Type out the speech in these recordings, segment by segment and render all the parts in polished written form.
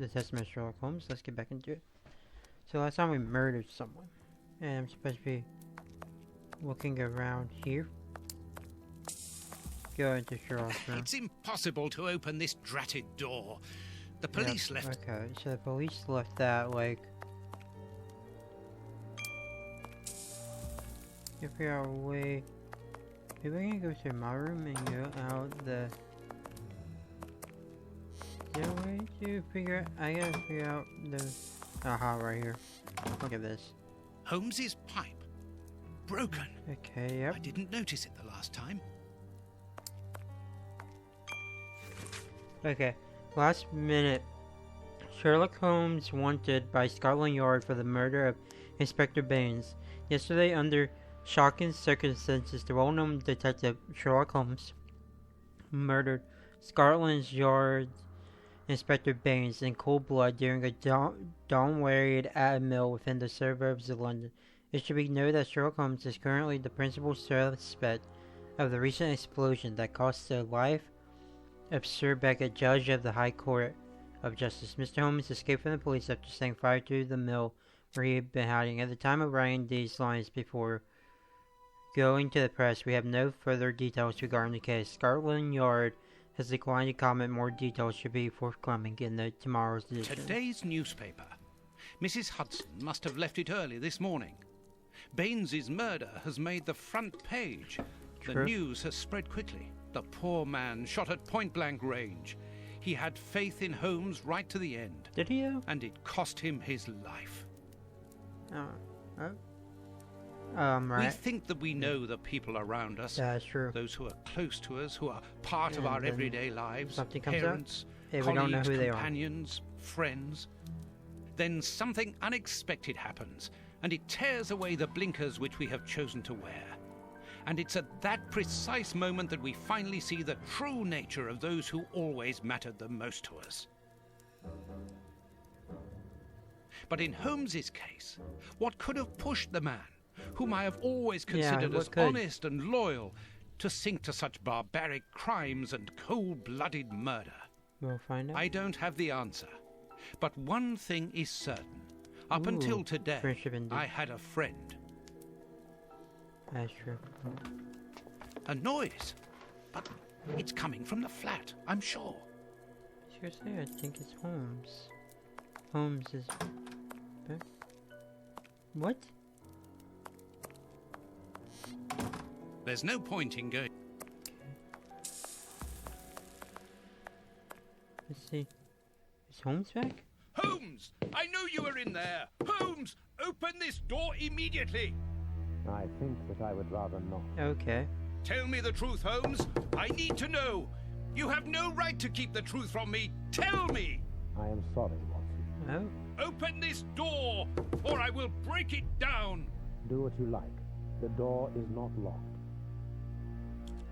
the testament of Sherlock Holmes. Let's get back into it. So last time we murdered someone, and I'm supposed to be looking around here. Go into Sherlock's room. It's impossible to open this dratted door. The police left. Okay, so the police left that, like... If we are away... Maybe we can go to my room and go out the... Is there a way to figure out... I gotta figure out the... Aha, right here. Look at this. Holmes's pipe. Broken. Okay, yep. I didn't notice it the last time. Okay, last minute. Sherlock Holmes wanted by Scotland Yard for the murder of Inspector Baines. Yesterday, under shocking circumstances, the well-known detective Sherlock Holmes murdered Scotland Yard Inspector Baines in cold blood during a dawn raid at a mill within the suburbs of London. It should be noted that Sherlock Holmes is currently the principal suspect of the recent explosion that cost the life of Sir Beckett, Judge of the High Court of Justice. Mr. Holmes escaped from the police after setting fire to the mill where he had been hiding. At the time of writing these lines before going to the press, we have no further details regarding the case. Scotland Yard has declined to comment. More details should be forthcoming in tomorrow's edition. Today's newspaper. Mrs. Hudson must have left it early this morning. Baines's murder has made the front page. True. The news has spread quickly. The poor man shot at point-blank range. He had faith in Holmes right to the end. Did he though? And it cost him his life. Right. We think that we know the people around us. That's true. Those who are close to us, who are part of our everyday lives. Something comes Parents, up. Yeah, we colleagues, don't know who they are. companions, friends. Then something unexpected happens, and it tears away the blinkers which we have chosen to wear. And it's at that precise moment that we finally see the true nature of those who always mattered the most to us. But in Holmes's case, what could have pushed the man, whom I have always considered as honest and loyal, to sink to such barbaric crimes and cold-blooded murder? We'll find out. I don't have the answer. But one thing is certain. Up until today, I had a friend. That's true. A noise. But it's coming from the flat, I'm sure. Seriously, I think it's Holmes. Holmes is... What? There's no point in going... Let's see. Is Holmes back? Holmes! I know you are in there! Holmes! Open this door immediately! I think that I would rather not. Okay. Tell me the truth, Holmes. I need to know. You have no right to keep the truth from me. Tell me! I am sorry, Watson. Oh. Open this door, or I will break it down! Do what you like. The door is not locked.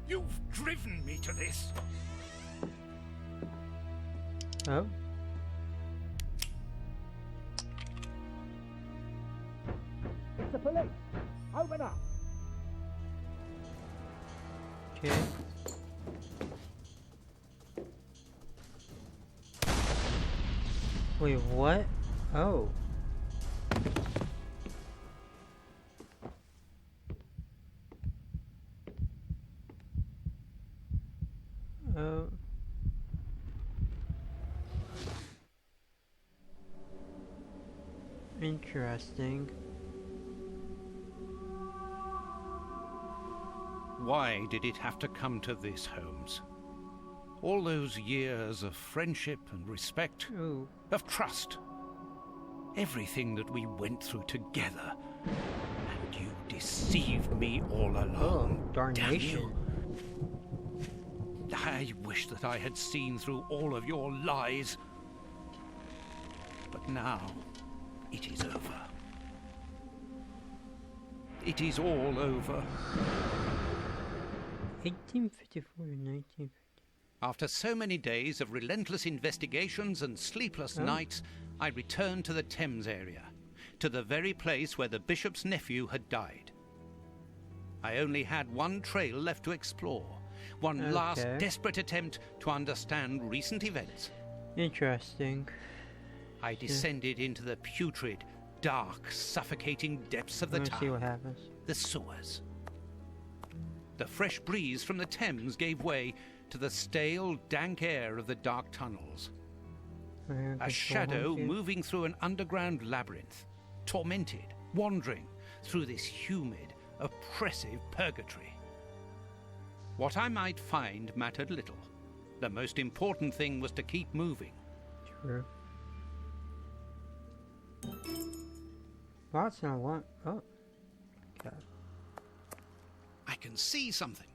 You've driven me to this. Oh. It's the police! Open up! Okay. Wait, what? Oh. Oh. Interesting. Why did it have to come to this, Holmes? All those years of friendship and respect, Ooh. of trust. Everything that we went through together. And you deceived me all along. Oh, darnation. Damn you. I wish that I had seen through all of your lies. But now, it is over. It is all over. 1854 to 1950. After so many days of relentless investigations and sleepless nights, I returned to the Thames area, to the very place where the bishop's nephew had died. I only had one trail left to explore, one last desperate attempt to understand recent events. Interesting. I descended into the putrid, dark, suffocating depths of the Let's see what town, happens. the sewers. The fresh breeze from the Thames gave way to the stale, dank air of the dark tunnels. A shadow moving through an underground labyrinth, tormented, wandering through this humid, oppressive purgatory. What I might find mattered little. The most important thing was to keep moving. True. Lots and a lot. Oh. Okay. I can see something.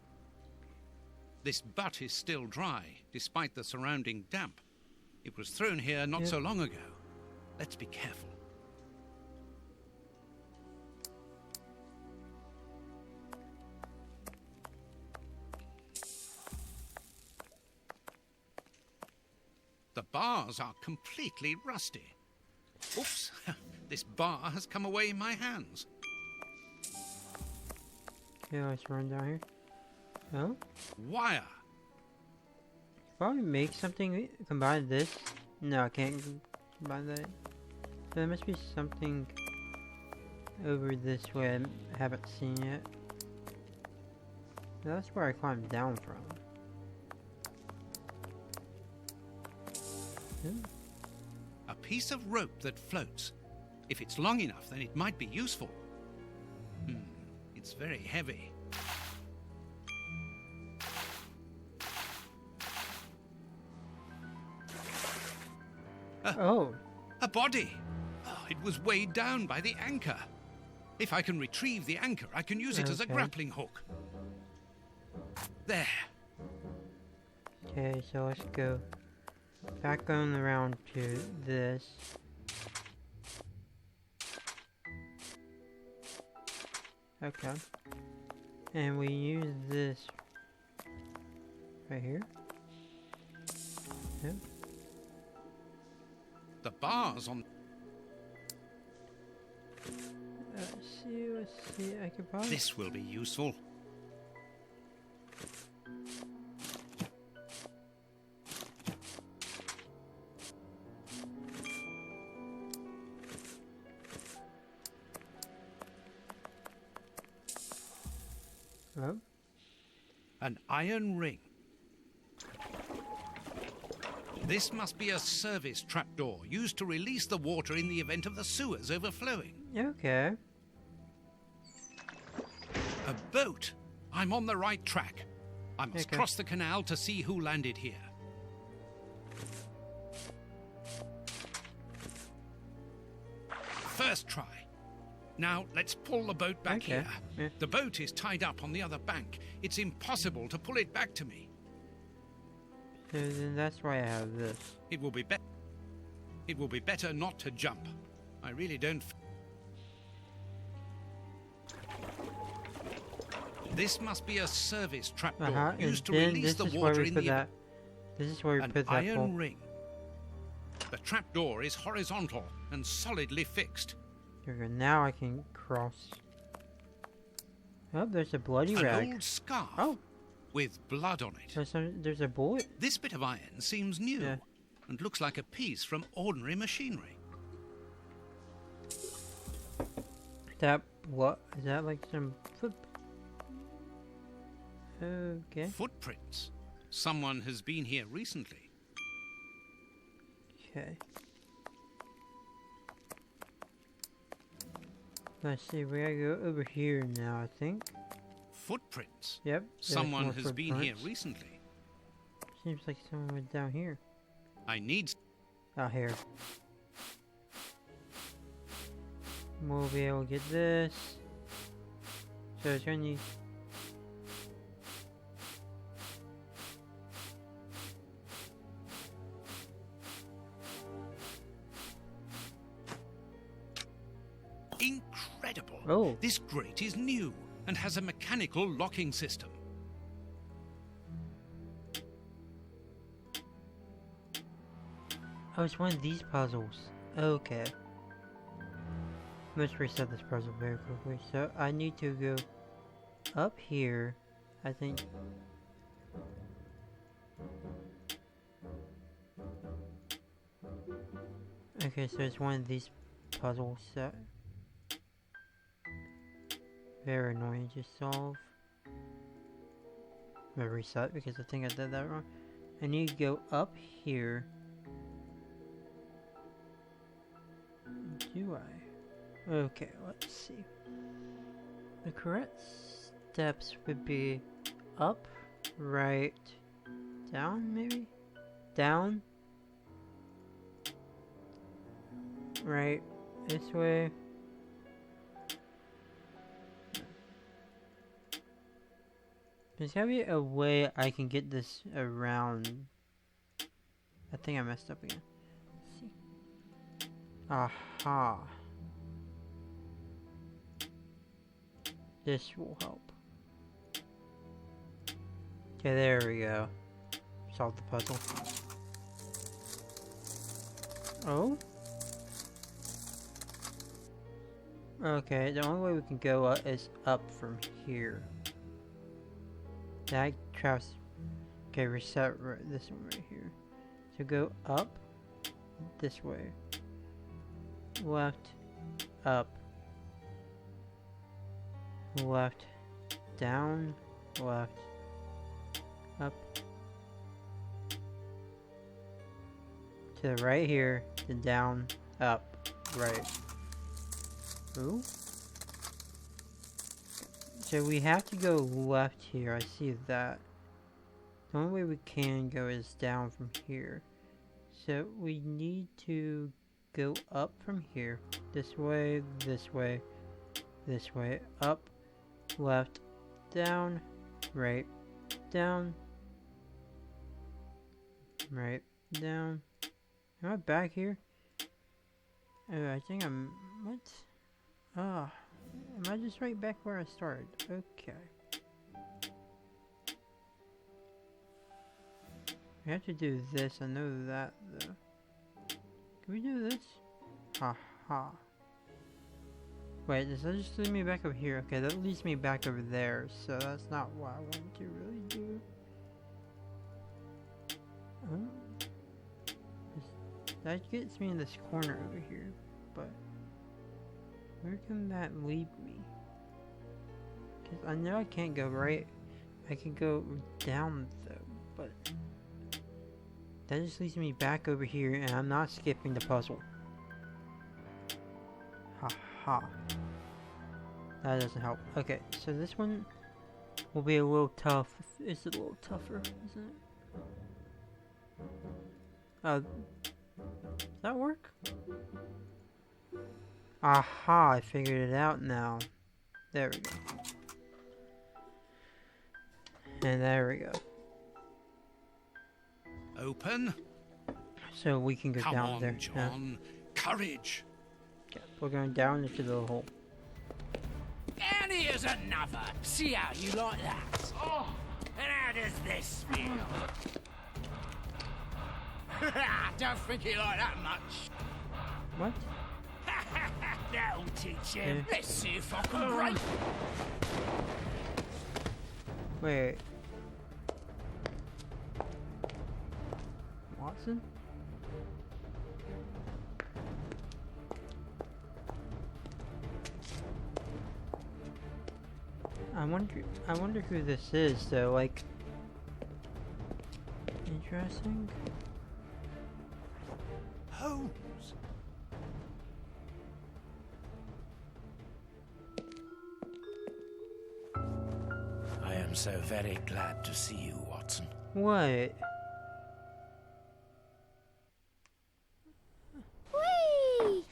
This butt is still dry, despite the surrounding damp. It was thrown here not so long ago. Let's be careful. The bars are completely rusty. Oops, this bar has come away in my hands. Okay, let's run down here. Oh? Wire. Probably make something, combine this. No, I can't combine that. So there must be something over this way I haven't seen yet. That's where I climbed down from. A piece of rope that floats. If it's long enough, then it might be useful. It's very heavy. Oh! A body! Oh, it was weighed down by the anchor. If I can retrieve the anchor, I can use it as a Okay. grappling hook. There. Okay, so let's go back on around to this. Okay. And we use this right here. Yep. The bars on... Let's see, I could probably... This will be useful. Oh, An iron ring. This must be a service trapdoor used to release the water in the event of the sewers overflowing. okay. A boat! I'm on the right track. I must Okay. cross the canal to see who landed here. First try. Now let's pull the boat back Okay. here. Yeah. The boat is tied up on the other bank. It's impossible to pull it back to me. So then that's why I have this. It will be better not to jump. I really don't. This must be a service trapdoor used to And then release this the is where water we in put the that. This is where we an put that iron hole. ring. The trapdoor is horizontal and solidly fixed. There we go. Now I can cross. Oh, there's a bloody An rag. old scarf Oh, with blood on it. there's a bullet. This bit of iron seems new Yeah. and looks like a piece from ordinary machinery. That what? Is that like some foot? Okay. Footprints. Someone has been here recently. Okay. Let's see. We gotta go over here now. I think. Footprints. Yep. there's Someone more has been here footprints. recently. Seems like someone went down here. I need... Out here. We'll be able to get this. So it's gonna need. Incredible! Oh. This grate is new and has a mechanical locking system. Oh, it's one of these puzzles. Okay. Let's reset this puzzle very quickly. So I need to go up here, I think. Okay, so it's one of these puzzles that very annoying to solve. I'm gonna reset because I think I did that wrong. I need to go up here. Do I? Okay, let's see. The correct steps would be up, right, down maybe? Down, right, this way. There's gotta be a way I can get this around. I think I messed up again. Let's see. Aha. This will help. Okay, there we go. Solved the puzzle. Oh? Okay, the only way we can go up is up from here. That traps. Okay, reset this one right here. So go up this way. Left, up. Left, down, left, up. To the right here, then down, up, right. Ooh. So we have to go left here, I see that. The only way we can go is down from here. So we need to go up from here. This way, this way, this way, up, left, down, right, down, right, down. Am I back here? Oh, I think I'm... What? Ah. Am I just right back where I started? Okay. We have to do this, I know that though. Can we do this? Haha. Wait, does that just lead me back over here? Okay, that leads me back over there, so that's not what I want to really do. Oh. That gets me in this corner over here, but where can that lead me? Because I know I can't go right. I can go down though, but that just leads me back over here, and I'm not skipping the puzzle. Ha. That doesn't help. Okay, so this one will be a little tough. It's a little tougher, isn't it? Does that work? Aha, I figured it out now. There we go. And there we go. Open. So we can go Come down on, there. John. Courage. Yeah, we're going down into the hole. And here's another. See how you like that. Oh, and how does this feel? Don't think you like that much. What? That'll teach him. Let's see if I can break. Wait. Watson? I wonder who this is though, like interesting. Holmes. I am so very glad to see you, Watson. What? Whee!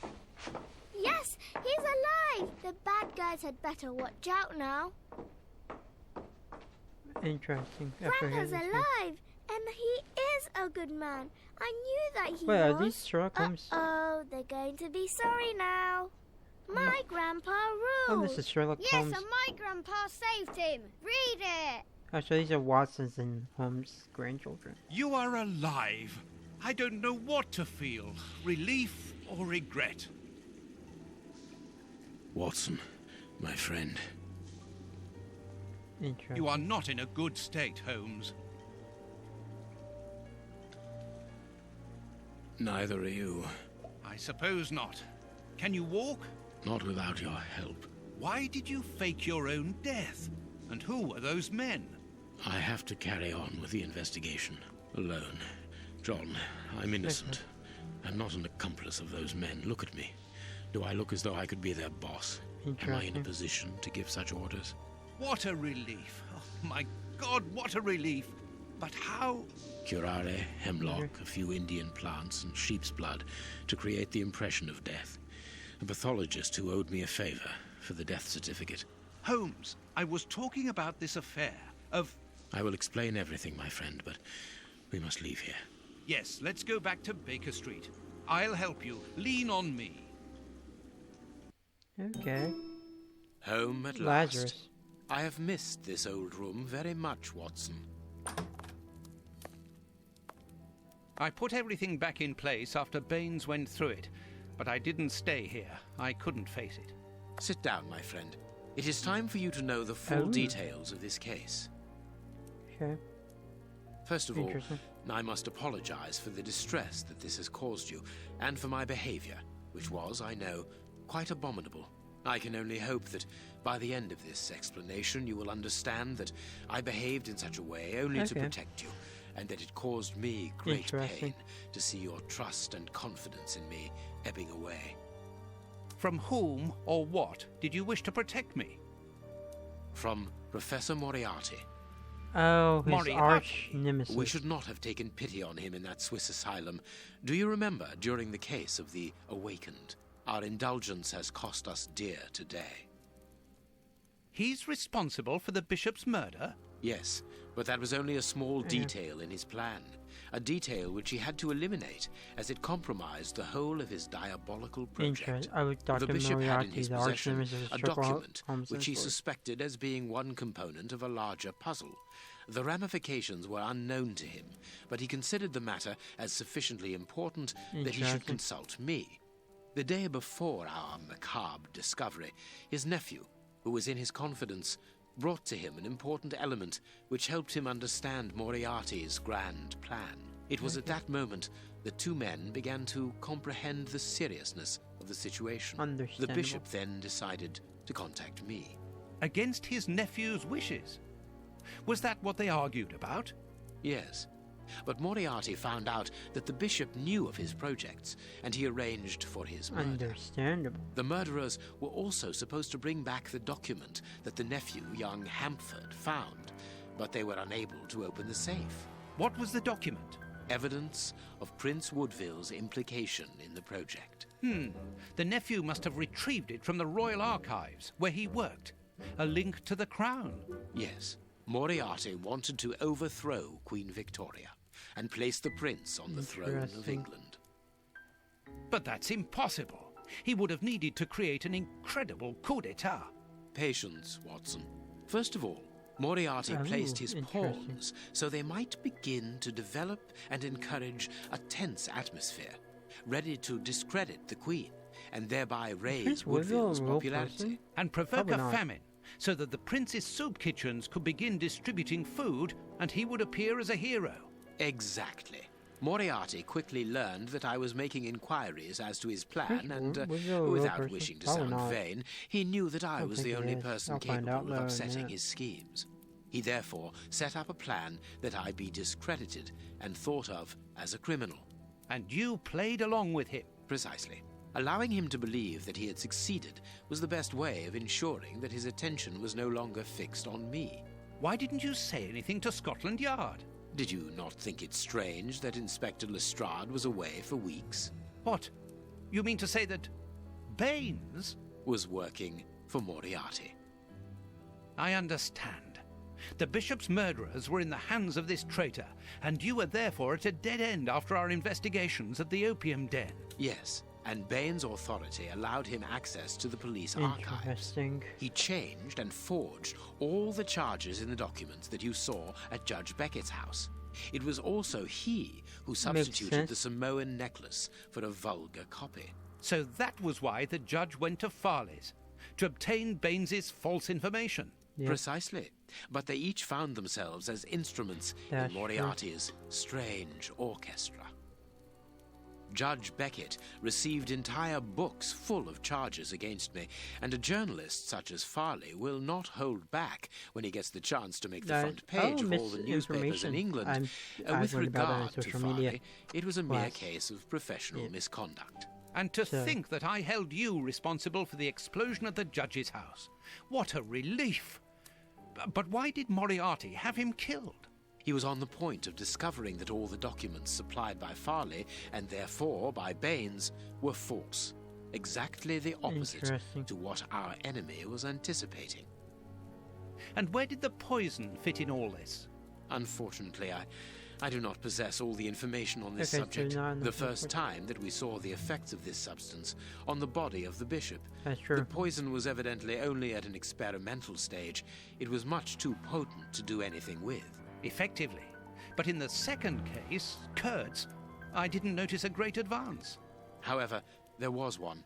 Yes, he's alive! The bad guys had better watch out now. Interesting. Grandpa's alive, and he is a good man. I knew that he Wait, was. are these Sherlock Holmes? Oh, they're going to be sorry now. My grandpa Oh, ruled. this is Sherlock Holmes. my grandpa saved him. Read it. Actually, these are Watson's and Holmes' grandchildren. You are alive. I don't know what to feel. Relief or regret. Watson, my friend. Interesting. You are not in a good state, Holmes. Neither are you. I suppose not. Can you walk? Not without your help. Why did you fake your own death? And who were those men? I have to carry on with the investigation. Alone. John, I'm innocent. I'm not an accomplice of those men. Look at me. Do I look as though I could be their boss? Am I in a position to give such orders? What a relief. Oh, my God, what a relief. But how? Curare, hemlock, a few Indian plants, and sheep's blood to create the impression of death. A pathologist who owed me a favor for the death certificate. Holmes, I was talking about this affair of... I will explain everything, my friend, but we must leave here. Yes, let's go back to Baker Street. I'll help you. Lean on me. Okay. Home at Lazarus. last. I have missed this old room very much, Watson. I put everything back in place after Baines went through it, but I didn't stay here. I couldn't face it. Sit down, my friend. It is time for you to know the full details of this case. Okay. First of all, Interesting. I must apologize for the distress that this has caused you, and for my behavior, which was, I know, quite abominable. I can only hope that by the end of this explanation you will understand that I behaved in such a way only to protect you, and that it caused me great pain to see your trust and confidence in me ebbing away. From whom or what did you wish to protect me? From Professor Moriarty. Oh, his Moriarty. arch nemesis. We should not have taken pity on him in that Swiss asylum. Do you remember, during the case of the Awakened, our indulgence has cost us dear today? He's responsible for the bishop's murder? Yes, but that was only a small detail in his plan. A detail which he had to eliminate, as it compromised the whole of his diabolical project. Dr. The bishop had in his Moriarty, the arch possession nemesis of a Sherlock document Holmes which he story. suspected as being one component of a larger puzzle. The ramifications were unknown to him, but he considered the matter as sufficiently important that he should consult me. The day before our macabre discovery, his nephew, who was in his confidence, brought to him an important element which helped him understand Moriarty's grand plan. It was at that moment that two men began to comprehend the seriousness of the situation. The bishop then decided to contact me. Against his nephew's wishes? Was that what they argued about? Yes. But Moriarty found out that the bishop knew of his projects, and he arranged for his murder. Understandable. The murderers were also supposed to bring back the document that the nephew, young Hampford, found, but they were unable to open the safe. What was the document? Evidence of Prince Woodville's implication in the project. The nephew must have retrieved it from the Royal Archives, where he worked. A link to the crown. Yes. Moriarty wanted to overthrow Queen Victoria and place the prince on the throne of England. But that's impossible. He would have needed to create an incredible coup d'etat. Patience, Watson. First of all, Moriarty placed his pawns so they might begin to develop and encourage a tense atmosphere, ready to discredit the Queen and thereby raise Woodville's popularity. And provoke a famine, so that the prince's soup kitchens could begin distributing food and he would appear as a hero. Exactly. Moriarty quickly learned that I was making inquiries as to his plan, and without wishing to sound vain, he knew that I was the only person capable of upsetting his schemes. He therefore set up a plan that I be discredited and thought of as a criminal. And you played along with him? Precisely. Allowing him to believe that he had succeeded was the best way of ensuring that his attention was no longer fixed on me. Why didn't you say anything to Scotland Yard? Did you not think it strange that Inspector Lestrade was away for weeks? What? You mean to say that Baines was working for Moriarty? I understand. The bishop's murderers were in the hands of this traitor, and you were therefore at a dead end after our investigations at the opium den. Yes, and Baines' authority allowed him access to the police archives. He changed and forged all the charges in the documents that you saw at Judge Beckett's house. It was also he who substituted the Samoan necklace for a vulgar copy. So that was why the judge went to Farley's, to obtain Baines's false information. Yep. Precisely. But they each found themselves as instruments in Moriarty's strange orchestra. Judge Beckett received entire books full of charges against me, and a journalist such as Farley will not hold back when he gets the chance to make the front page of all the newspapers in England. With regard to Farley, it was a mere case of professional misconduct. And to think that I held you responsible for the explosion at the judge's house. What a relief! But why did Moriarty have him killed? He was on the point of discovering that all the documents supplied by Farley, and therefore by Baines, were false. Exactly the opposite to what our enemy was anticipating. And where did the poison fit in all this? Unfortunately, I do not possess all the information on this subject. The first time that we saw the effects of this substance on the body of the bishop. That's true. The poison was evidently only at an experimental stage. It was much too potent to do anything with. Effectively. But in the second case, Kurtz, I didn't notice a great advance. However, there was one.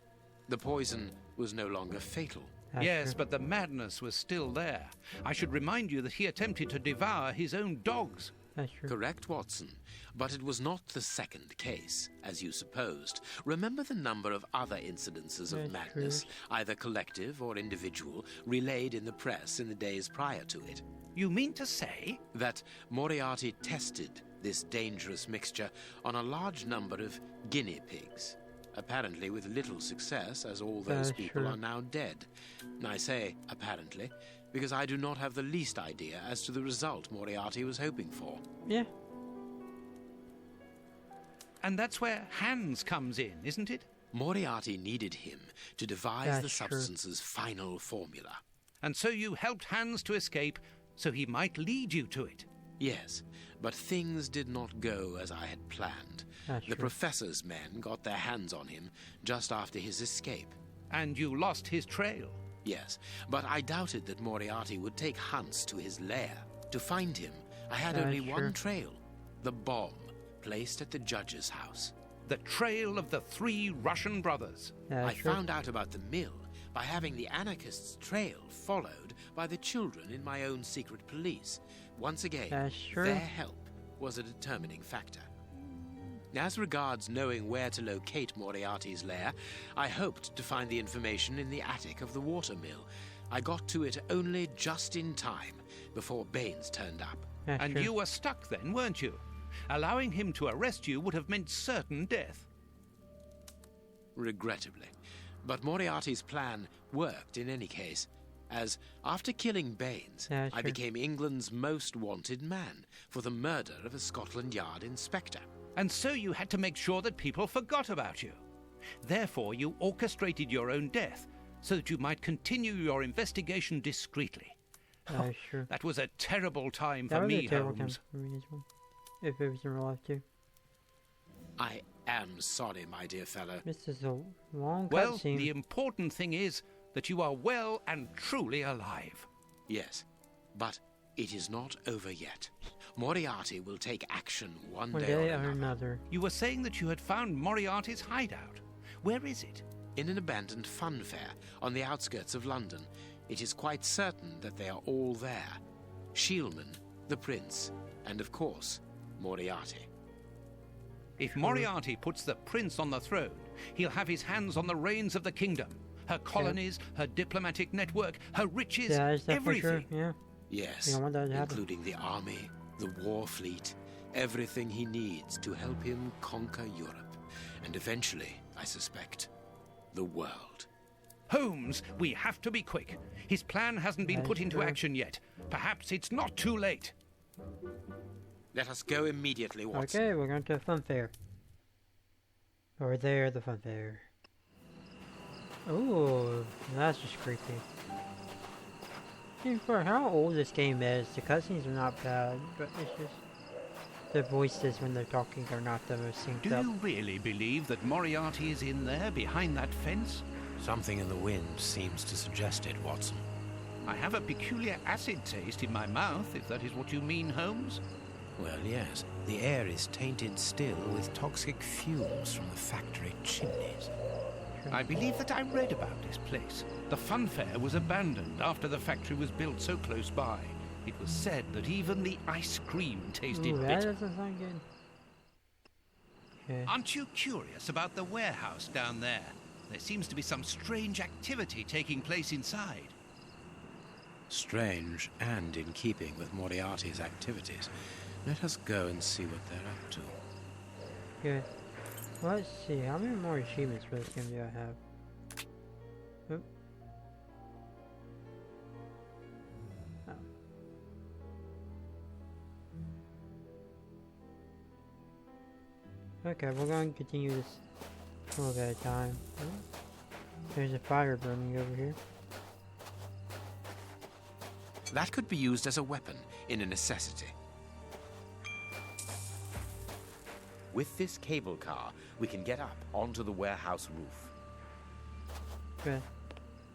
The poison was no longer fatal. Yes, but the madness was still there. I should remind you that he attempted to devour his own dogs. That's true. Correct, Watson. But it was not the second case, as you supposed. Remember the number of other incidences of madness, either collective or individual, relayed in the press in the days prior to it. You mean to say? That Moriarty tested this dangerous mixture on a large number of guinea pigs. Apparently with little success, as all those people are now dead. I say apparently, because I do not have the least idea as to the result Moriarty was hoping for. Yeah. And that's where Hans comes in, isn't it? Moriarty needed him to devise the substance's final formula. And so you helped Hans to escape, so he might lead you to it. Yes, but things did not go as I had planned. The professor's men got their hands on him just after his escape. And you lost his trail? Yes, but I doubted that Moriarty would take Hans to his lair. To find him, I had only one trail. The bomb placed at the judge's house. The trail of the 3 Russian brothers. I found out about the mill by having the anarchists' trail followed by the children in my own secret police. Once again, their help was a determining factor. As regards knowing where to locate Moriarty's lair, I hoped to find the information in the attic of the watermill. I got to it only just in time, before Baines turned up. And you were stuck then, weren't you? Allowing him to arrest you would have meant certain death. Regrettably. But Moriarty's plan worked in any case, as after killing Baines, I became England's most wanted man for the murder of a Scotland Yard inspector. And so you had to make sure that people forgot about you. Therefore, you orchestrated your own death, so that you might continue your investigation discreetly. That was a terrible time for me, Holmes. If it was in real life too. I am sorry, my dear fellow. This is a long Well, the important thing is that you are well and truly alive. Yes, but it is not over yet. Moriarty will take action one day or another. You were saying that you had found Moriarty's hideout. Where is it? In an abandoned funfair on the outskirts of London. It is quite certain that they are all there. Shielman, the prince, and of course, Moriarty. If Moriarty puts the prince on the throne, he'll have his hands on the reins of the kingdom. Her colonies, her diplomatic network, her riches, everything. Yeah. Yes, including the army, the war fleet, everything he needs to help him conquer Europe. And eventually, I suspect, the world. Holmes, we have to be quick. His plan hasn't been put into action yet. Perhaps it's not too late. Let us go immediately, Watson. Okay, we're going to a funfair. Over there, the funfair. Ooh, that's just creepy. For how old this game is, the cutscenes are not bad, but it's just the voices when they're talking are not the most synced up. Do you really believe that Moriarty is in there behind that fence? Something in the wind seems to suggest it, Watson. I have a peculiar acid taste in my mouth, if that is what you mean, Holmes. Well, yes. The air is tainted still with toxic fumes from the factory chimneys. I believe that I read about this place. The Funfair was abandoned after the factory was built so close by. It was said that even the ice cream tasted bitter. That doesn't sound good. Okay. Aren't you curious about the warehouse down there? There seems to be some strange activity taking place inside. Strange and in keeping with Moriarty's activities. Let us go and see what they're up to. Good. Let's see, how many more achievements for this game do I have? Oop. Oh. Okay, we're going to continue this a little bit at a time. There's a fire burning over here. That could be used as a weapon in a necessity. With this cable car, we can get up onto the warehouse roof. Good.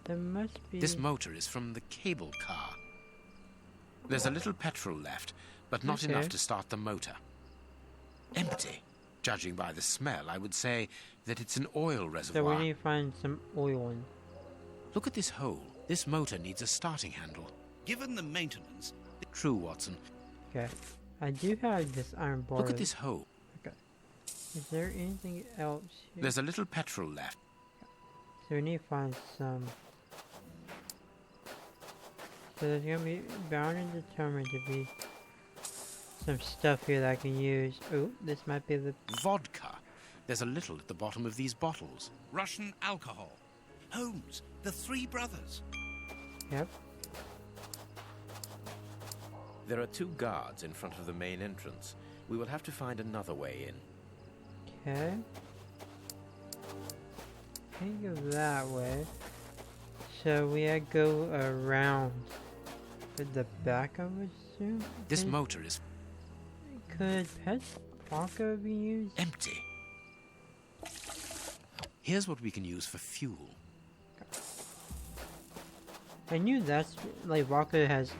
There must be... This motor is from the cable car. There's a little petrol left, but not enough to start the motor. Empty. Judging by the smell, I would say that it's an oil reservoir. So we need to find some oil in. Look at this hole. This motor needs a starting handle. Given the maintenance... True, Watson. Okay. I do have this iron bar. Look at this hole. Okay. Is there anything else here? There's a little petrol left. So we need to find some... So there's going to be bound and determined to be some stuff here that I can use. Oh, this might be the... Vodka. There's a little at the bottom of these bottles. Russian alcohol. Holmes, the three brothers. Yep. There are 2 guards in front of the main entrance. We will have to find another way in. Okay. Can't go that way. So we had to go around at the back, I would assume. This motor is Could pet vodka be used? empty. Here's what we can use for fuel. I knew that's like vodka has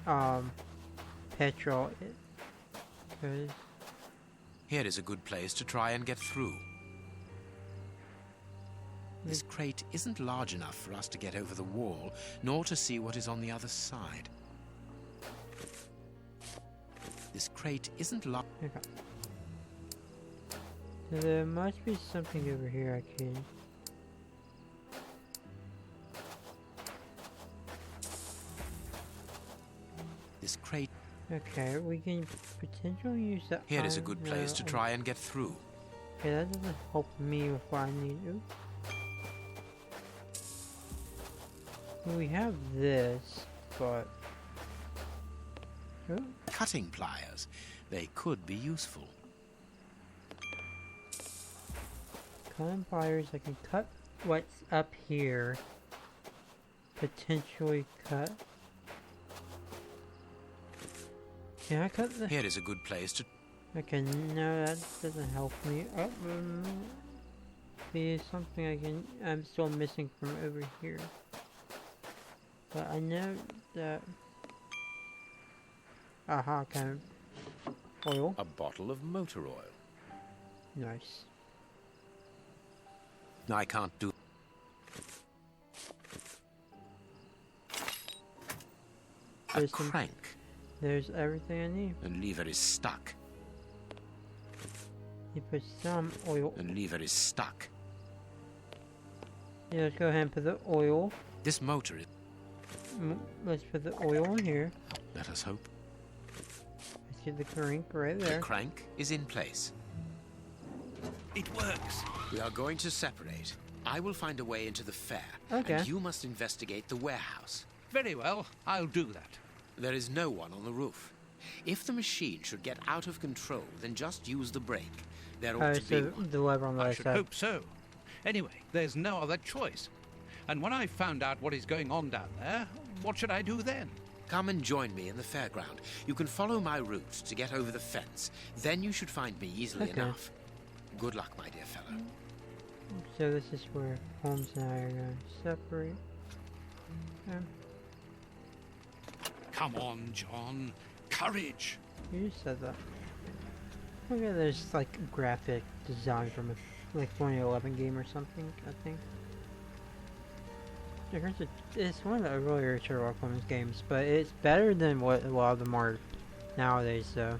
petrol. Here is a good place to try and get through. This crate isn't large enough for us to get over the wall, nor to see what is on the other side. This crate isn't large. Okay. So there must be something over here I can... This crate. Okay, we can potentially use that. Here is a good place to try and get through. Okay, that doesn't help me with what I need. Ooh. We have this, but... Oh. Cutting pliers. They could be useful. Cutting pliers, I can cut what's up here. Potentially cut. Can I cut the... Here is a good place to... Okay, no, that doesn't help me. Oh, there's something I'm still missing from over here. But I know that... Aha, kind of... Oil. A bottle of motor oil. Nice. I can't do... A There's some- crank. There's everything I need. The lever is stuck. You put some oil. The lever is stuck. Yeah, let's go ahead and put the oil. This motor is... Let's put the oil in here. Let us hope. Let's get the crank right there. The crank is in place. It works. We are going to separate. I will find a way into the fair. Okay. And you must investigate the warehouse. Very well, I'll do that. There is no one on the roof. If the machine should get out of control, then just use the brake. There ought to be so one. the lever on the I other should side. hope so. Anyway, there's no other choice. And when I've found out what is going on down there, what should I do then? Come and join me in the fairground. You can follow my route to get over the fence. Then you should find me easily Okay. enough. Good luck, my dear fellow. So this is where Holmes and I are going to separate. Come on, John. Courage. You just said that. Look at this, like, graphic design from a, like, 2011 game or something, I think. It's one of the earlier Sherlock Holmes games, but it's better than what a lot of them are nowadays, so.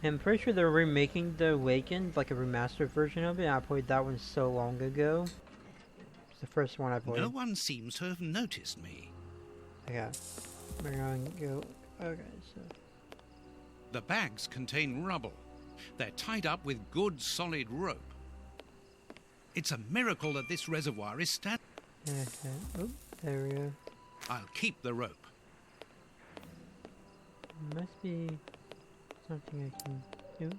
I'm pretty sure they're remaking The Awakened, like a remastered version of it. I played that one so long ago. It's the first one I played. No one seems to have noticed me. Okay. We're going to go... Okay, so... The bags contain rubble. They're tied up with good, solid rope. It's a miracle that this reservoir is standing. Okay. Oop, there we go. I'll keep the rope. Must be something I can do.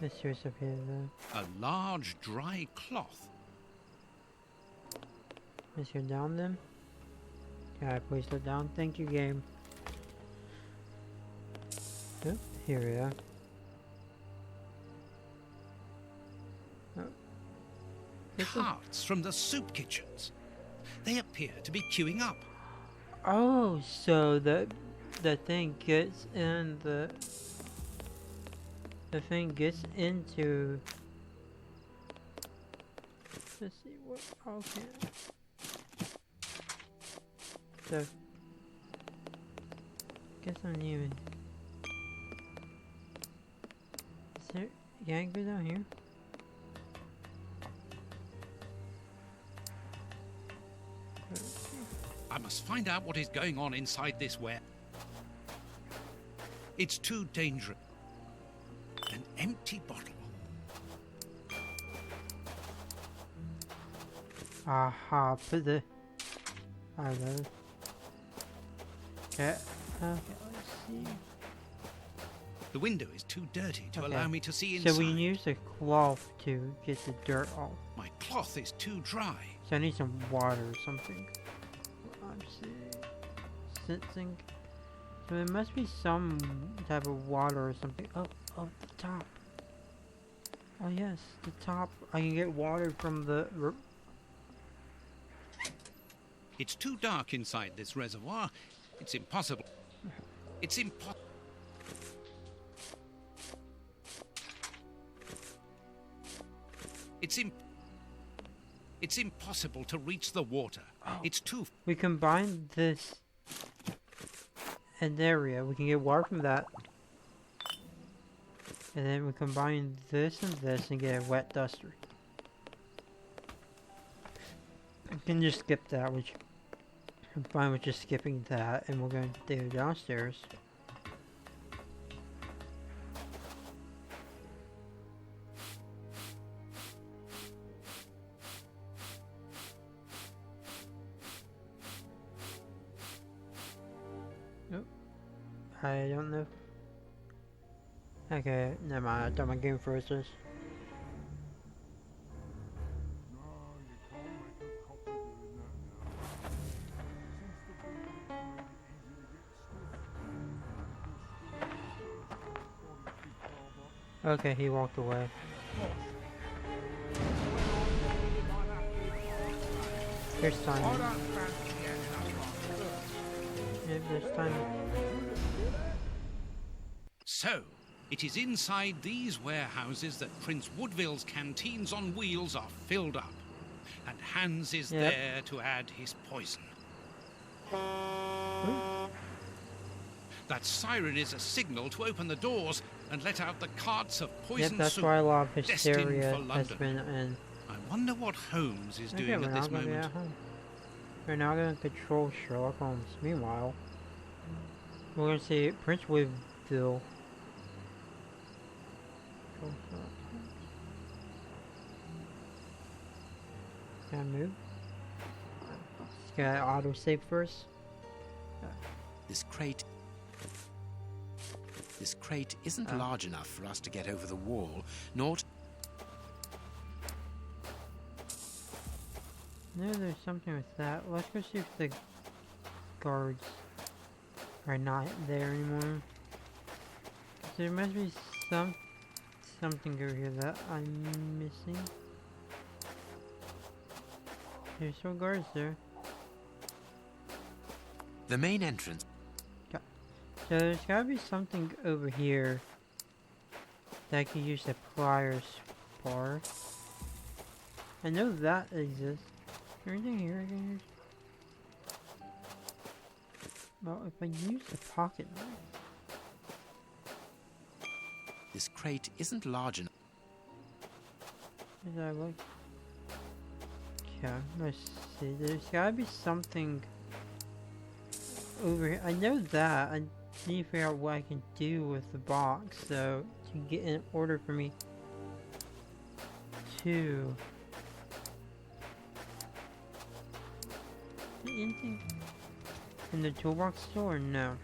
Let's see what's up here though. A large, dry cloth. Let's go down them. Yeah, please let down. Thank you, game. Oh, here we are. Oh. Carts from the soup kitchens. They appear to be queuing up. Oh, so the thing gets in the thing gets into. Let's see what. Okay. So, guess I'm even. Is there? Can I go down here? I must find out what is going on inside this ware. It's too dangerous. An empty bottle. Aha, put the... I know. Okay, let's see. The window is too dirty to allow me to see So inside. we can use a cloth to get the dirt off. My cloth is too dry. So I need some water or something. I'm sensing. So there must be some type of water or something. Oh, the top. Oh yes, the top. I can get water from the... It's too dark inside this reservoir. It's impossible. It's impossible. It's impossible to reach the water. Oh. It's too... We combine this and area. We can get water from that. And then we combine this and this and get a wet duster. We can just skip that, which I'm fine with just skipping that, and we're going to do downstairs. Nope. I don't know. Okay, never mind. I thought my game froze this. Okay, he walked away. Here's time. Yep, there's time. So, it is inside these warehouses that Prince Woodville's canteens on wheels are filled up. And Hans is there to add his poison. That siren is a signal to open the doors and let out the carts of poison Yep, that's soup why a lot of destined hysteria for has London. been in. I wonder what Holmes is Okay, doing we're at now this gonna be moment. at home. We're now going to control Sherlock Holmes. Meanwhile, we're going to see Prince Woodville. Can I move? Just gotta auto-save first. This crate isn't large enough for us to get over the wall, nor No, there's something with that. Let's go see if the guards are not there anymore. 'Cause there must be something over here that I'm missing. There's no guards there. the main entrance. So there's gotta be something over here that I can use the pliers for. I know that exists. Is there anything here I can use? Well, if I use the pocket knife. This crate isn't large enough. Is that like? Yeah, let's see. There's gotta be something over here. I know that. I need to figure out what I can do with the box, so to get in order for me to. Anything in the toolbox store? No.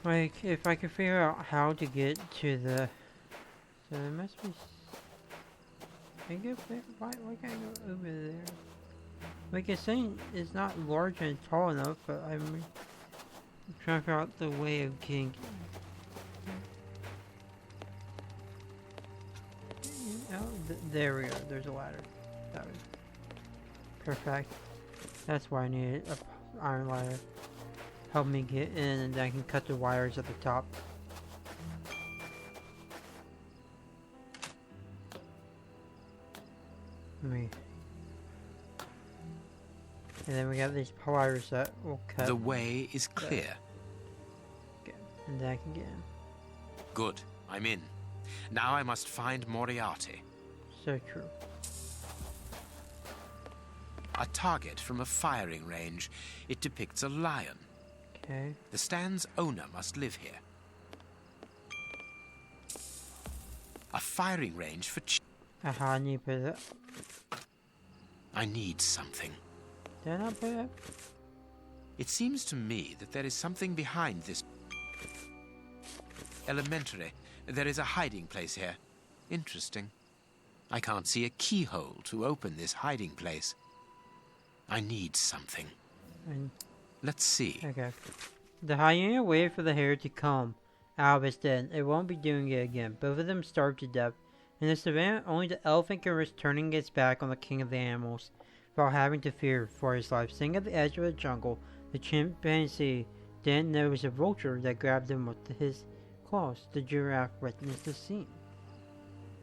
Like, if I could figure out how to get to the. So there must be. I go there. Why can't I go over there? Like it's saying, it's not large and tall enough, but I'm trying to figure out the way of getting. Oh, there we go. There's a ladder. That was perfect. That's why I needed an iron ladder. Help me get in, and then I can cut the wires at the top. And then we got these wires that will cut. The way is clear. Okay. And then I can get in. Good. I'm in. Now I must find Moriarty. So true. A target from a firing range. It depicts a lion. Okay. The stand's owner must live here. A firing range for Aha, I need to put it up. I need something. Did I not put it up? It seems to me that there is something behind this. Elementary. There is a hiding place here. Interesting. I can't see a keyhole to open this hiding place. I need something. Let's see. Okay. The hyena waited for the hare to come out of its den. It won't be doing it again. Both of them starved to death. In the savannah, only the elephant can risk turning its back on the king of the animals without having to fear for his life. Sitting at the edge of the jungle, the chimpanzee didn't notice a vulture that grabbed him with his claws. The giraffe witnessed the scene.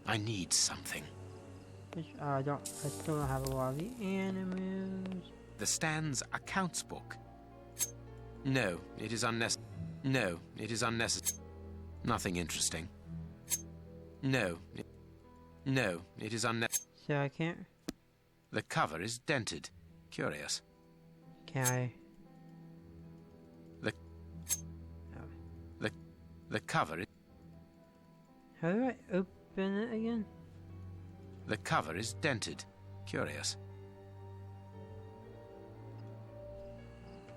I need something. Which I still don't have a lot of the animals. The stand's accounts book. No, it is unnecessary. No, it is unnecessary. Nothing interesting. No, it is unnecessary. So I can't. The cover is dented. Curious. Can I? The cover is. How do I open it again? The cover is dented. Curious.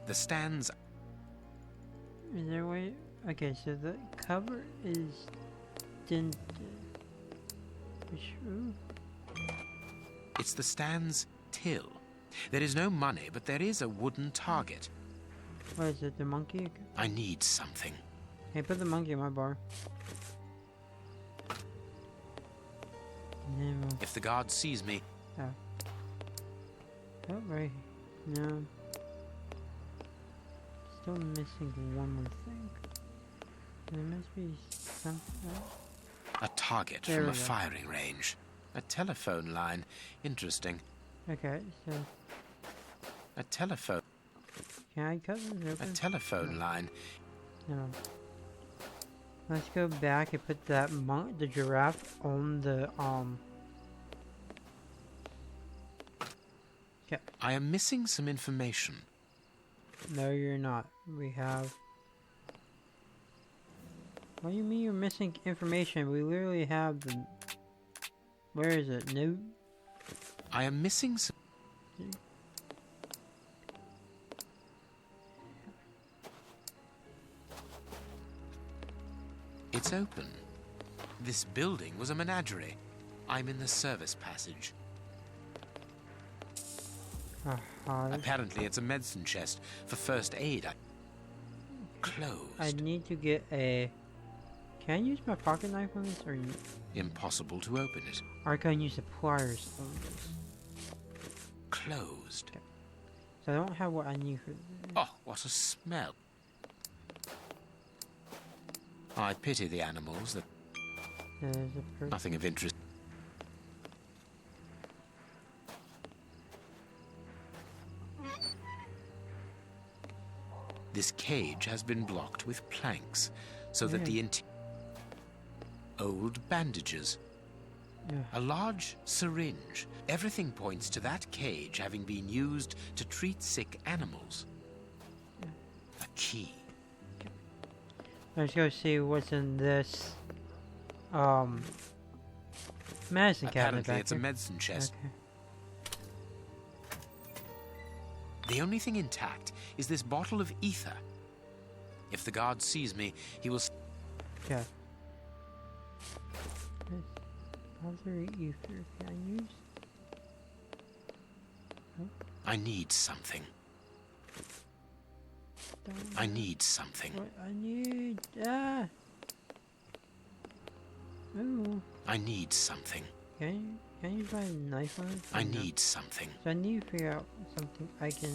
The stand's. Is there a way? Okay, so the cover is dented. Which, ooh. It's the stand's till. There is no money, but there is a wooden target. What is it? The monkey? I need something. Hey, put the monkey in my bar. No. If the guard sees me. Oh. Oh, right. No. Still missing one more thing. There must be something else. A target There from we a go. firing range. A telephone line. Interesting. Okay, so A telephone. can I cut this A open? telephone line. No. Let's go back and put that the giraffe on the Okay. I am missing some information. No, you're not. We have. What do you mean you're missing information? We literally have the. Where is it? No. I am missing some. It's open. This building was a menagerie. I'm in the service passage. Apparently it's a medicine chest for first aid. Closed. I need to get a. Can I use my pocket knife on this, or Impossible to open it. or can I use the pliers on this? Closed. Okay. So I don't have what I need for. Oh, what a smell. I pity the animals. That There's a person. nothing of interest. This cage has been blocked with planks. so that the old bandages, a large syringe. Everything points to that cage having been used to treat sick animals. A key. Let's go see what's in this medicine cabinet. Apparently it's a medicine chest. Okay. The only thing intact is this bottle of ether. If the guard sees me, he will... Okay. Other ether can I use? I need something. I need something. What I need? Ooh. I need something. Can you find a knife on it? I need something. So I need to figure out something I can...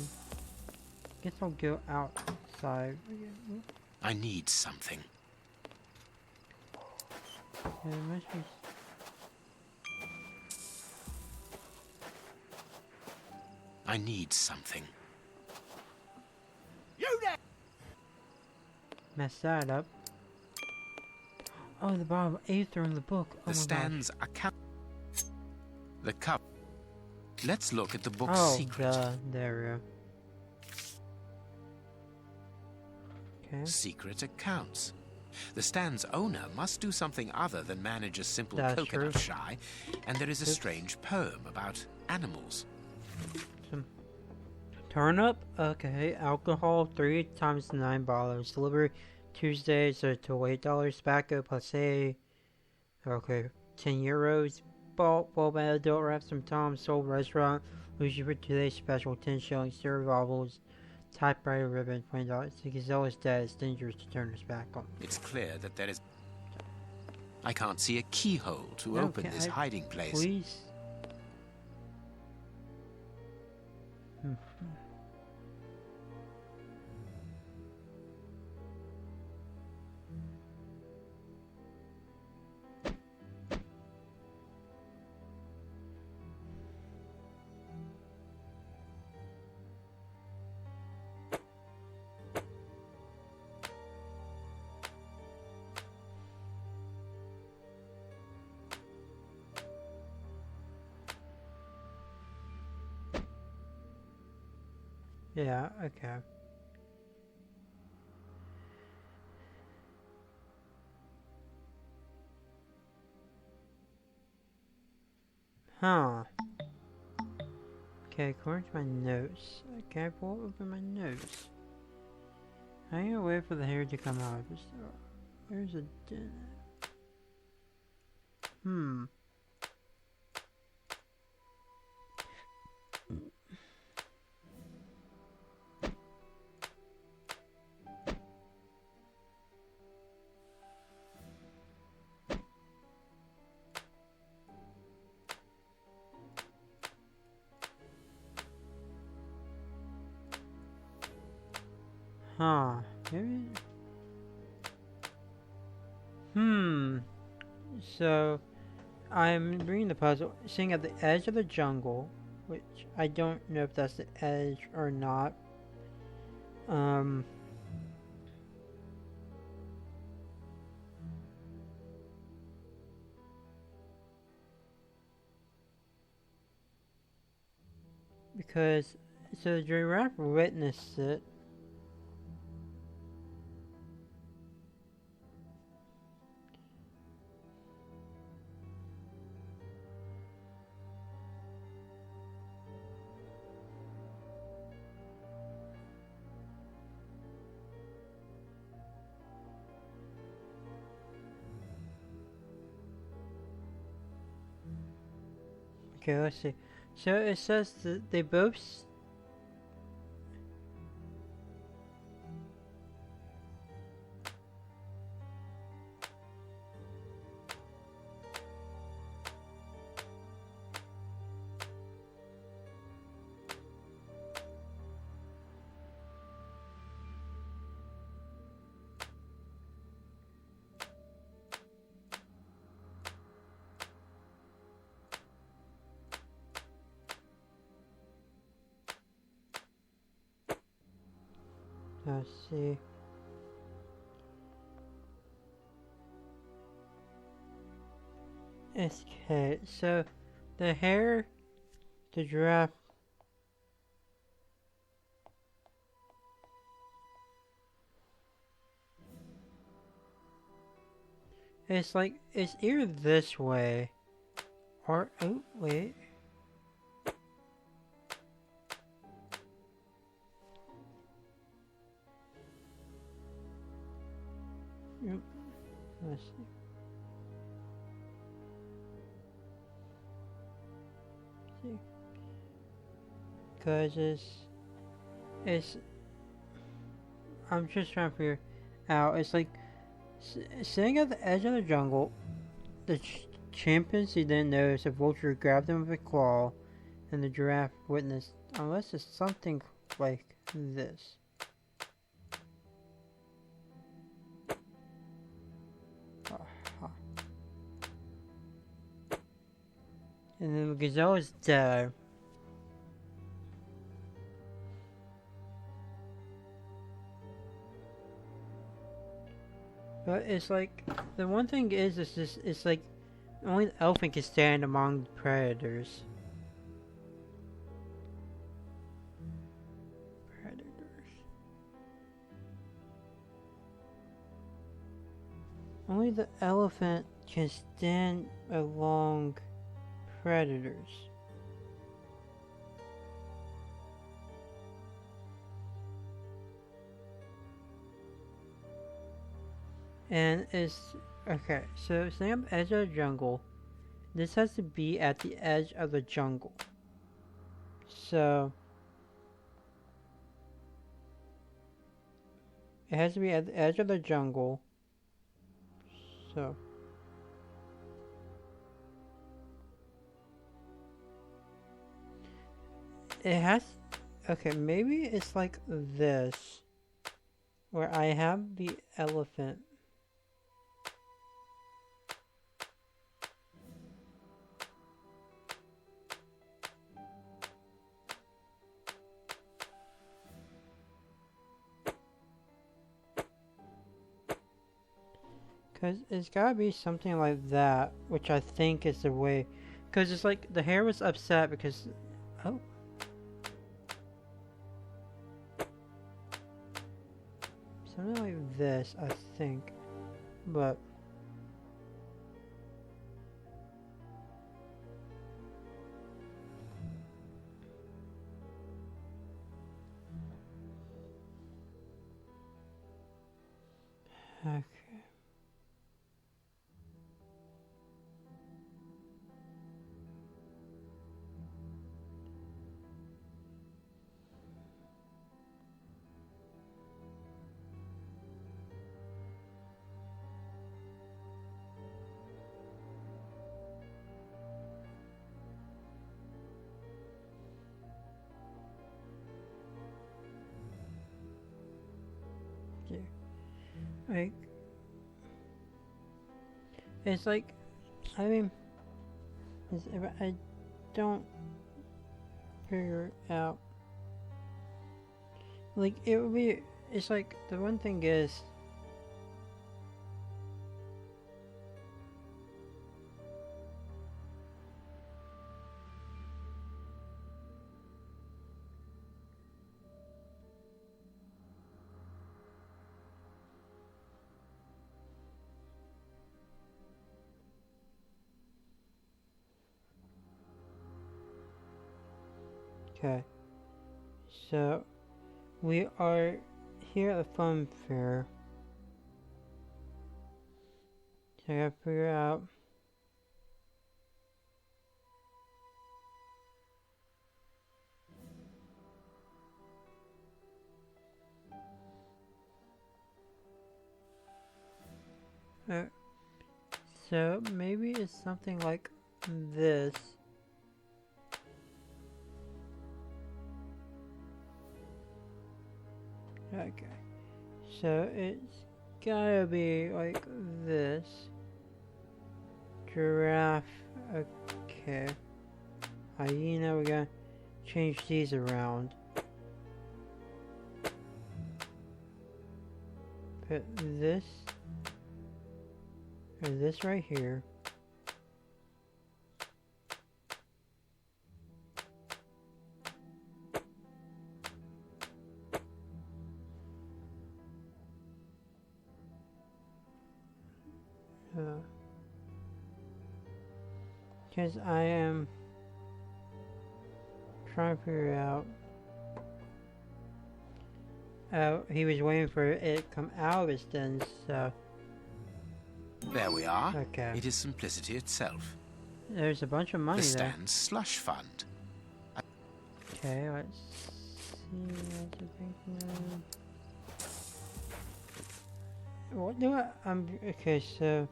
Guess I'll go outside. I need something. There must be... I need something. You there! Mess that up. Oh, the bottle of ether in the book. Oh The stands are cup. The cup. Let's look at the book's secret. There we go. Okay. Secret accounts. The stand's owner must do something other than manage a simple That's coconut true. shy, and there is a strange poem about animals. Turnip, okay. Alcohol, 3 times 9 bottles. Delivery Tuesdays to $8. Tobacco passe. Okay, 10 euros. Bulb adult wraps from Tom's Soul Restaurant. Usually for today's special 10 shillings. Stereo bobbles. Typewriter ribbon, $20. The gazelle is dead. It's dangerous to turn his back on. It's clear that there is... I can't see a keyhole to open this hiding place. Please. Yeah, okay. Huh. Okay, according to my notes. Okay, I pull open my notes. I need to wait for the hair to come out. There's a... Huh. Maybe... So, I'm reading the puzzle, sitting at the edge of the jungle, which I don't know if that's the edge or not. Because, so the giraffe witnessed it. Okay, let's see. So it says that they both... Let's see. Okay, so the hare, the giraffe. It's like, it's either this way, or, oh, wait. Yep, let's see. Because I'm just trying to figure out, it's like, sitting at the edge of the jungle, the chimpanzee then noticed a vulture grabbed him with a claw, and the giraffe witnessed, unless it's something like this. And then the gazelle is dead. But it's like, the one thing is it's like, only the elephant can stand among the predators. Only the elephant can stand along predators. And it's okay, so staying up edge of the jungle. This has to be at the edge of the jungle. So it has to be at the edge of the jungle. So it has, okay, maybe it's like this, where I have the elephant. Because it's gotta be something like that, which I think is the way. Because it's like the hare was upset because. Oh. Something like this, I think. But. Okay. Like, it's like, I mean, if I don't figure it out, like, it would be, it's like, the one thing is, okay, so we are here at the Funfair. So I gotta figure out. So maybe it's something like this. Okay, so it's gotta be like this. Giraffe, okay. Hyena, we're gonna change these around. Put this, or this right here. Because I am trying to figure out. He was waiting for it to come out of his den, so. There we are. Okay. It is simplicity itself. There's a bunch of money The there. Stan's slush fund. Okay, let's see. What's the big one? What do I? Okay, so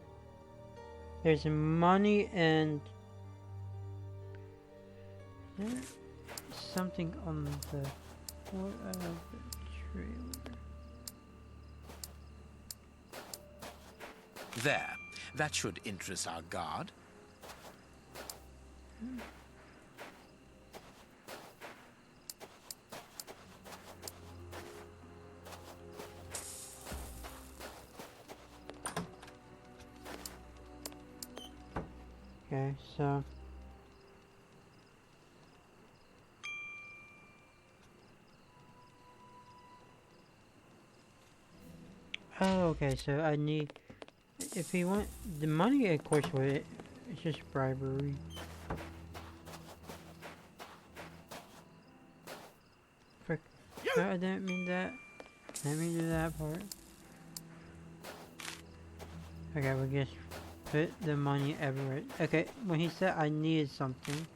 there's money and there's something on the floor of the trailer. There. That should interest our guard. Okay, so okay, so I need, if he want the money, of course, it's just bribery. Frick. No, I didn't mean that. I didn't mean to do that part. Okay, we just put the money everywhere. Okay, when he said I needed something.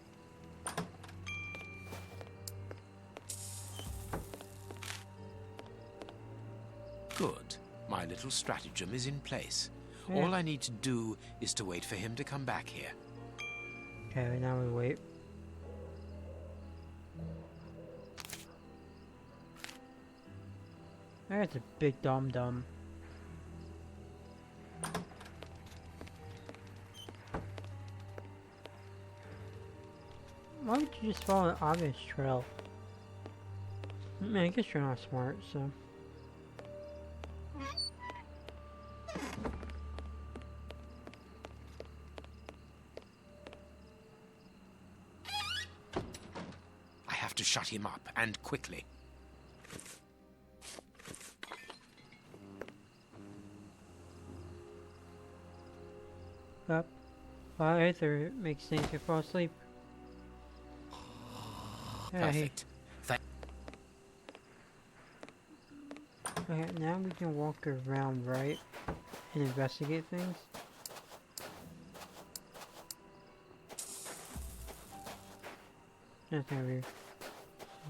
Good. My little stratagem is in place. Yeah. All I need to do is to wait for him to come back here. Okay, now we wait. That's a big dum-dum. Why would you just follow an obvious trail? I mean, I guess you're not smart, so. I have to shut him up, and quickly. Up. While Aether makes things to fall asleep. Yeah, Perfect. Okay, now we can walk around, right? And investigate things. Nothing over here.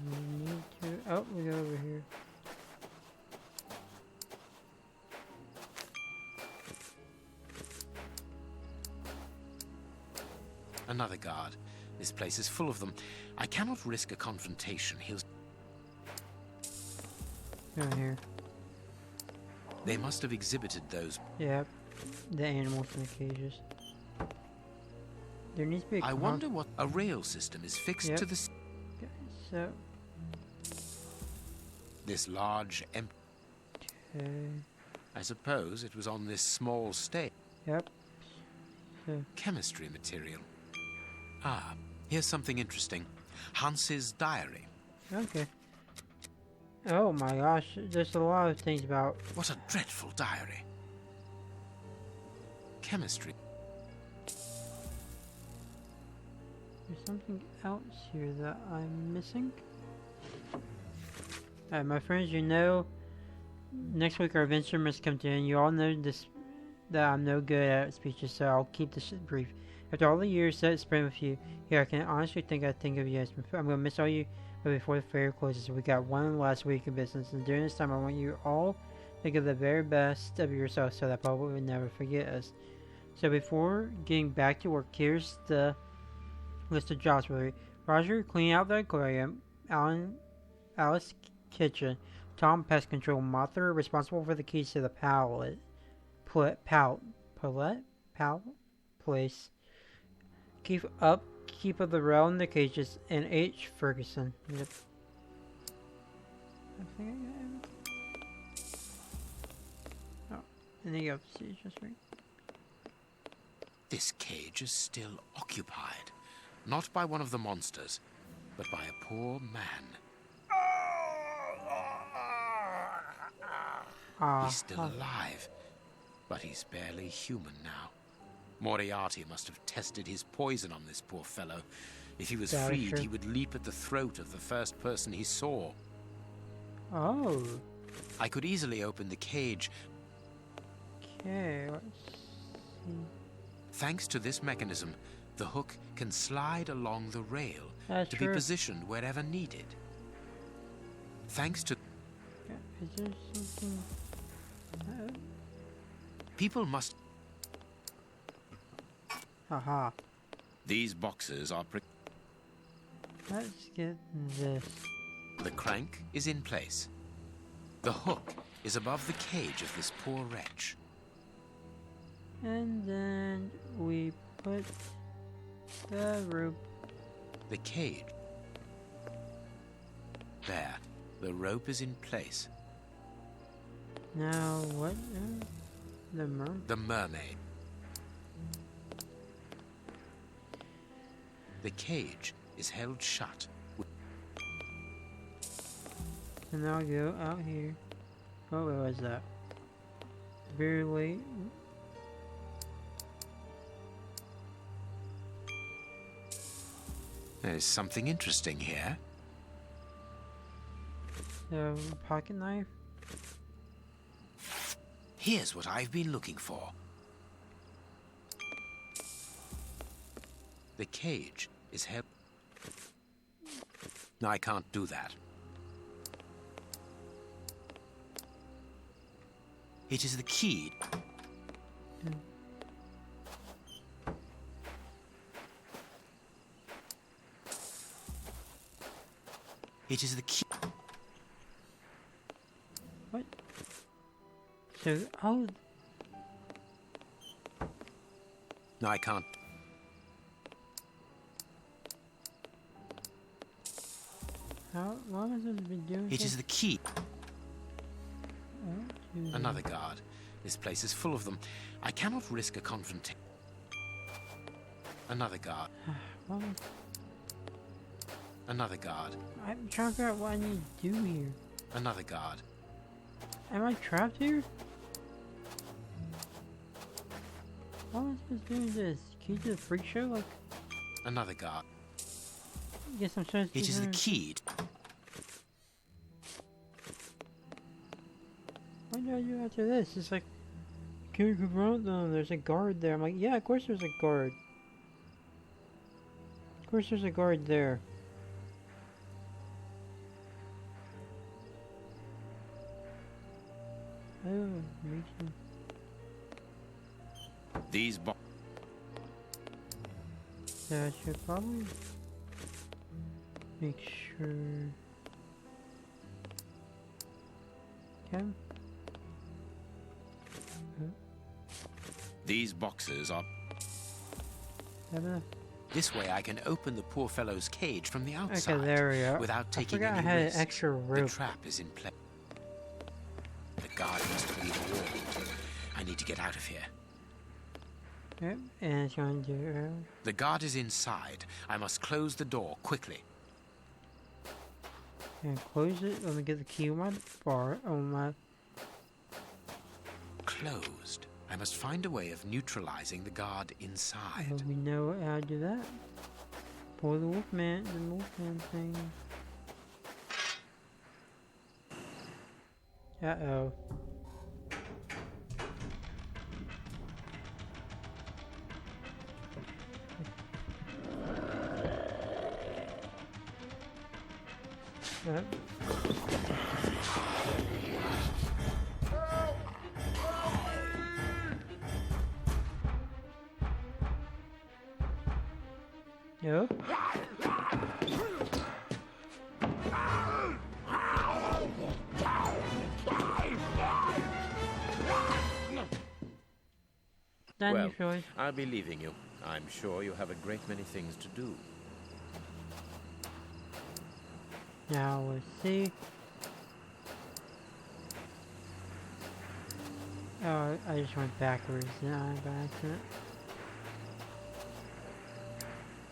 We need to. Oh, we go over here. Another guard. This place is full of them. I cannot risk a confrontation. He'll... Over here. They must have exhibited those. Yep. The animals in the cages. There needs to be a I wonder what... A rail system is fixed Yep. to the... Okay, so. This large empty... Okay. I suppose it was on this small stage. Yep. So. Chemistry material. Ah, here's something interesting. Hans's diary. Okay. Oh my gosh, there's a lot of things about. What a dreadful diary. Chemistry. There's something else here that I'm missing. Alright, my friends, you know, next week our adventure must come to an end. You all know this, that I'm no good at speeches, so I'll keep this brief. After all the years that spent with you here, I can honestly think of you as I'm gonna miss all you, but before the fair closes, we got one last week of business, and during this time, I want you all to give the very best of yourself, so that Papa would never forget us. So before getting back to work, here's the list of jobs for you. Roger, clean out the aquarium. Alan, Alice, kitchen. Tom, pest control. Martha, responsible for the keys to the pallet. Place. Keep up the rail in the cages, and H. Ferguson. Yep. I think I got it. Oh, and then you have to see, just right. This cage is still occupied. Not by one of the monsters, but by a poor man. He's still alive. But he's barely human now. Moriarty must have tested his poison on this poor fellow. If he was freed, he would leap at the throat of the first person he saw. Oh. I could easily open the cage. Okay, let's see. Thanks to this mechanism, the hook can slide along the rail That's to true. be positioned wherever needed. Thanks to... Is there something... People must... Haha. These boxes are... Let's get this. The crank is in place. The hook is above the cage of this poor wretch. And then we put the rope. The cage. There. The rope is in place. Now what? The The mermaid. The cage is held shut. And I'll go out here. Oh, what was that? Very late. There's something interesting here. The pocket knife. Here's what I've been looking for. The cage is held... No, I can't do that. It is the key. It is the key. What? So, oh, No, I can't. what was it been doing? It is the key. Oh, Another guard. This place is full of them. I cannot risk a confrontation. Another guard. What? Another guard. I'm trying to figure out what I need to do here. Another guard. Am I trapped here? Why am I supposed to do this? Can you do a freak show? Like, Another guard. I guess I'm supposed to It is the do- key. What do I do after this? It's like, can you confront them? There's a guard there. I'm like, yeah, of course there's a guard. Of course there's a guard there. Oh, me too. These bo- Yeah, I should probably make sure. Okay. These boxes are... Have enough. This way I can open the poor fellow's cage from the outside. Okay, there we go. Without I taking forgot any I had risk. an extra The rope. trap is in place. The guard must have been warned. I need to get out of here. Yep, and it's going to do. The guard is inside. I must close the door quickly. And close it. Let me get the key on my bar. On my. Closed. I must find a way of neutralizing the guard inside. Oh, we know how to do that. Pull the wolfman thing. Uh-oh. Yep. Yep. Done, Well, you Floyd. I'll be leaving you. I'm sure you have a great many things to do. Now let's see. Oh, I just went backwards now by accident.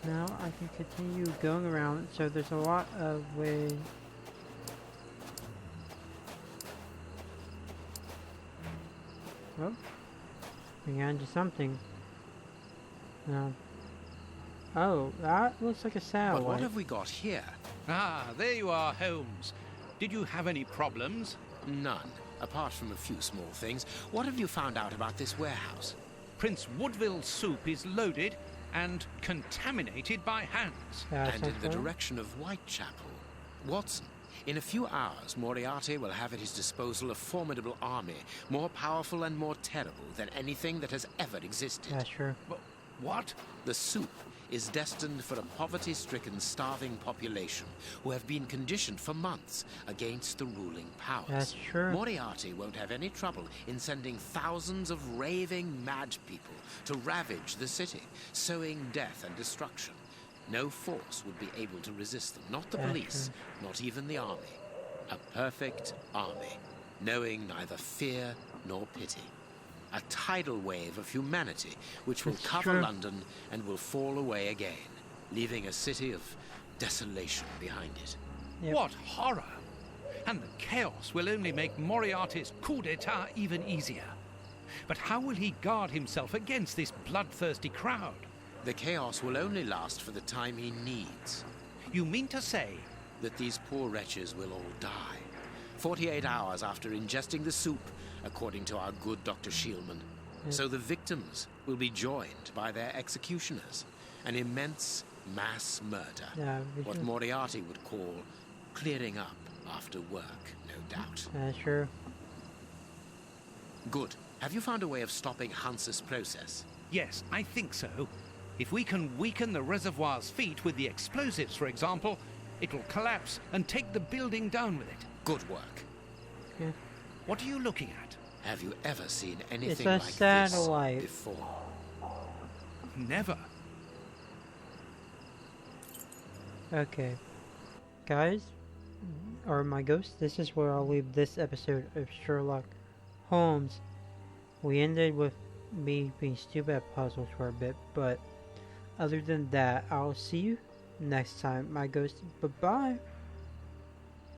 Now I can continue going around, so there's a lot of ways. Oh. We gotta do something. No. Oh, that looks like a satellite. But what have we got here? Ah, there you are, Holmes. Did you have any problems? None, apart from a few small things. What have you found out about this warehouse? Prince Woodville's soup is loaded and contaminated by hands. And in the direction of Whitechapel. Watson, in a few hours, Moriarty will have at his disposal a formidable army, more powerful and more terrible than anything that has ever existed. That's true. What? The soup is destined for a poverty-stricken, starving population who have been conditioned for months against the ruling powers. That's true. Moriarty won't have any trouble in sending thousands of raving mad people to ravage the city, sowing death and destruction. No force would be able to resist them, not the police, not even the army. A perfect army, knowing neither fear nor pity. A tidal wave of humanity which will cover London and will fall away again, leaving a city of desolation behind it. Yep. What horror! And the chaos will only make Moriarty's coup d'etat even easier. But how will he guard himself against this bloodthirsty crowd? The chaos will only last for the time he needs. You mean to say that these poor wretches will all die 48 hours after ingesting the soup, according to our good Dr. Shielman. So the victims will be joined by their executioners. An immense mass murder. What Moriarty would call clearing up after work, no doubt. That's true. Good. Have you found a way of stopping Hans's process? Yes, I think so. If we can weaken the reservoir's feet with the explosives, for example, it will collapse and take the building down with it. Good work. Yeah. What are you looking at? Have you ever seen anything It's a like satellite. this before? Never. Okay. Guys, or my ghost, this is where I'll leave this episode of Sherlock Holmes. We ended with me being stupid at puzzles for a bit, but other than that, I'll see you next time, my ghost. Bye-bye.